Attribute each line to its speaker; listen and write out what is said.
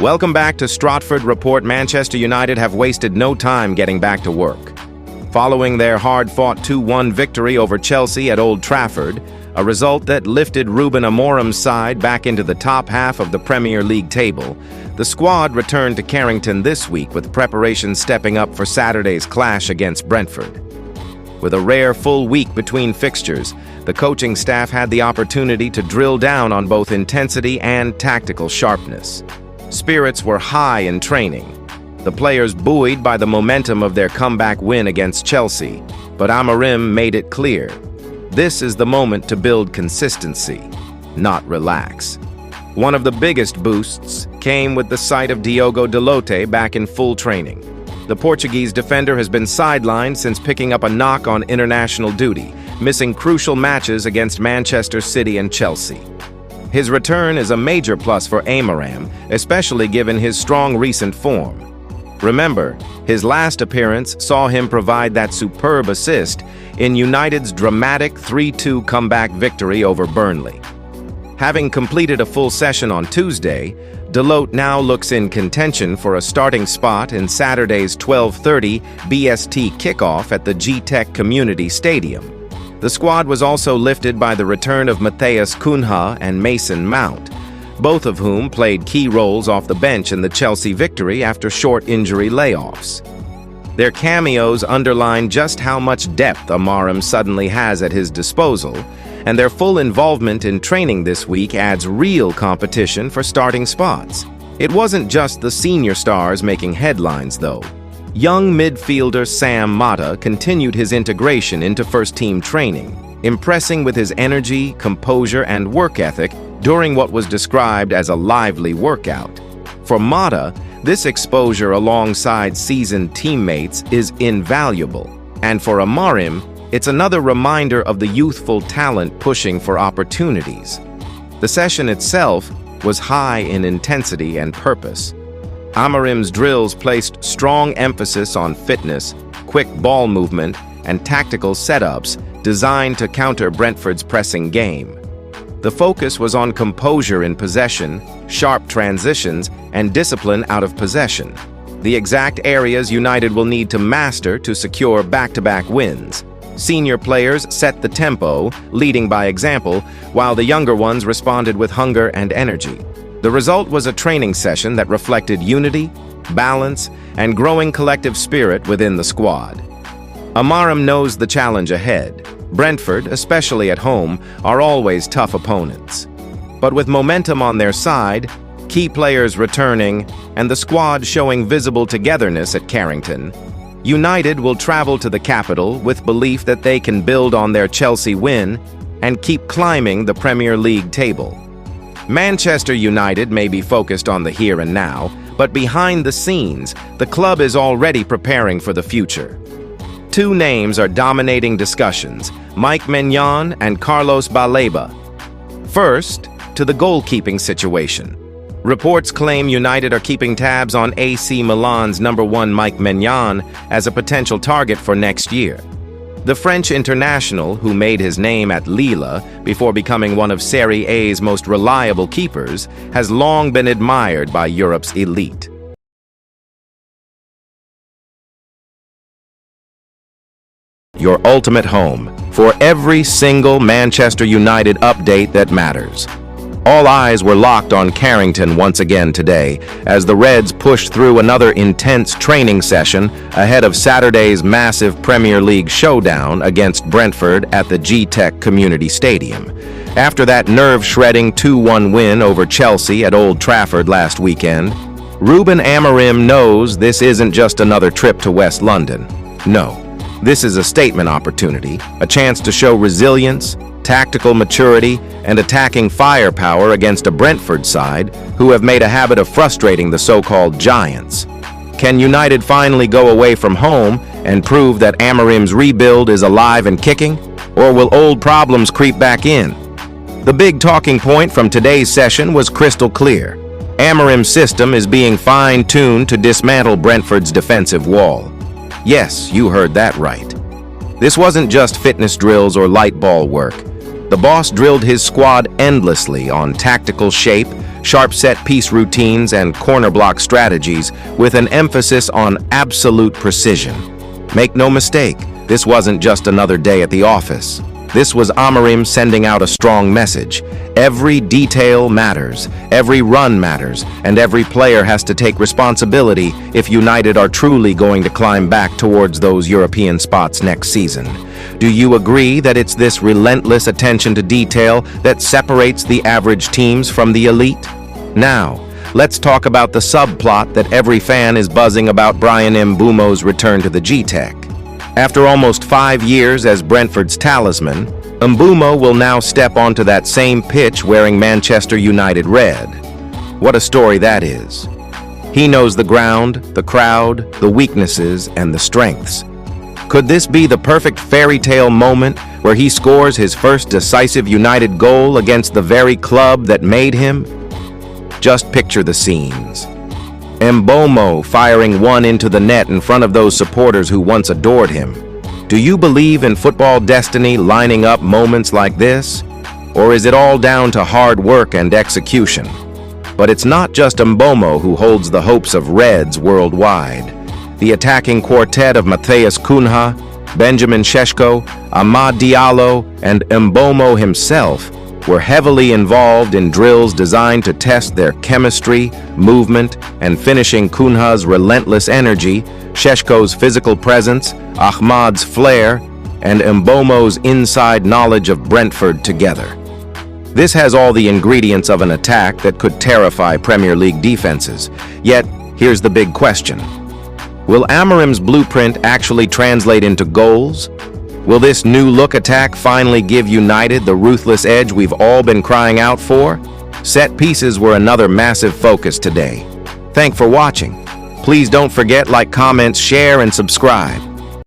Speaker 1: Welcome back to Stratford Report. Manchester United have wasted no time getting back to work. Following their hard-fought 2-1 victory over Chelsea at Old Trafford, a result that lifted Ruben Amorim's side back into the top half of the Premier League table, the squad returned to Carrington this week with preparations stepping up for Saturday's clash against Brentford. With a rare full week between fixtures, the coaching staff had the opportunity to drill down on both intensity and tactical sharpness. Spirits were high in training, the players buoyed by the momentum of their comeback win against Chelsea, but Amorim made it clear, this is the moment to build consistency, not relax. One of the biggest boosts came with the sight of Diogo Dalot back in full training. The Portuguese defender has been sidelined since picking up a knock on international duty, missing crucial matches against Manchester City and Chelsea. His return is a major plus for Amorim, especially given his strong recent form. Remember, his last appearance saw him provide that superb assist in United's dramatic 3-2 comeback victory over Burnley. Having completed a full session on Tuesday, Dalot now looks in contention for a starting spot in Saturday's 12:30 BST kickoff at the G-Tech Community Stadium. The squad was also lifted by the return of Matheus Cunha and Mason Mount, both of whom played key roles off the bench in the Chelsea victory after short injury layoffs. Their cameos underline just how much depth Amorim suddenly has at his disposal, and their full involvement in training this week adds real competition for starting spots. It wasn't just the senior stars making headlines, though. Young midfielder Sam Mata continued his integration into first-team training, impressing with his energy, composure, and work ethic during what was described as a lively workout. For Mata, this exposure alongside seasoned teammates is invaluable, and for Amorim, it's another reminder of the youthful talent pushing for opportunities. The session itself was high in intensity and purpose. Amorim's drills placed strong emphasis on fitness, quick ball movement, and tactical setups designed to counter Brentford's pressing game. The focus was on composure in possession, sharp transitions, and discipline out of possession, the exact areas United will need to master to secure back-to-back wins. Senior players set the tempo, leading by example, while the younger ones responded with hunger and energy. The result was a training session that reflected unity, balance, and growing collective spirit within the squad. Amorim knows the challenge ahead. Brentford, especially at home, are always tough opponents. But with momentum on their side, key players returning, and the squad showing visible togetherness at Carrington, United will travel to the capital with belief that they can build on their Chelsea win and keep climbing the Premier League table. Manchester United may be focused on the here and now, but behind the scenes, the club is already preparing for the future. Two names are dominating discussions, Mike Maignan and Carlos Baleba. First, to the goalkeeping situation. Reports claim United are keeping tabs on AC Milan's #1 Mike Maignan as a potential target for next year. The French international, who made his name at Lille before becoming one of Serie A's most reliable keepers, has long been admired by Europe's elite. Your ultimate home for every single Manchester United update that matters. All eyes were locked on Carrington once again today as the Reds pushed through another intense training session ahead of Saturday's massive Premier League showdown against Brentford at the G-Tech Community Stadium. After that nerve-shredding 2-1 win over Chelsea at Old Trafford last weekend, Ruben Amorim knows this isn't just another trip to West London. No, this is a statement opportunity, a chance to show resilience, tactical maturity, and attacking firepower against a Brentford side who have made a habit of frustrating the so-called giants. Can United finally go away from home and prove that Amorim's rebuild is alive and kicking, or will old problems creep back in? The big talking point from today's session was crystal clear. Amorim's system is being fine-tuned to dismantle Brentford's defensive wall. Yes, you heard that right. This wasn't just fitness drills or light ball work. The boss drilled his squad endlessly on tactical shape, sharp set-piece routines, and corner block strategies with an emphasis on absolute precision. Make no mistake, this wasn't just another day at the office. This was Amorim sending out a strong message. Every detail matters, every run matters, and every player has to take responsibility if United are truly going to climb back towards those European spots next season. Do you agree that it's this relentless attention to detail that separates the average teams from the elite? Now, let's talk about the subplot that every fan is buzzing about: Bryan Mbeumo's return to the G-Tech. After almost 5 years as Brentford's talisman, Mbeumo will now step onto that same pitch wearing Manchester United red. What a story that is. He knows the ground, the crowd, the weaknesses, and the strengths. Could this be the perfect fairy tale moment where he scores his first decisive United goal against the very club that made him? Just picture the scenes. Mbeumo firing one into the net in front of those supporters who once adored him. Do you believe in football destiny lining up moments like this? Or is it all down to hard work and execution? But it's not just Mbeumo who holds the hopes of Reds worldwide. The attacking quartet of Matheus Cunha, Benjamin Sesko, Amad Diallo, and Mbeumo himself were heavily involved in drills designed to test their chemistry, movement, and finishing. Cunha's relentless energy, Sesko's physical presence, Ahmad's flair, and Mbeumo's inside knowledge of Brentford together. This has all the ingredients of an attack that could terrify Premier League defenses. Yet, here's the big question. Will Amorim's blueprint actually translate into goals? Will this new look attack finally give United the ruthless edge we've all been crying out for? Set pieces were another massive focus today. Thanks for watching. Please don't forget, like, comment, share, and subscribe.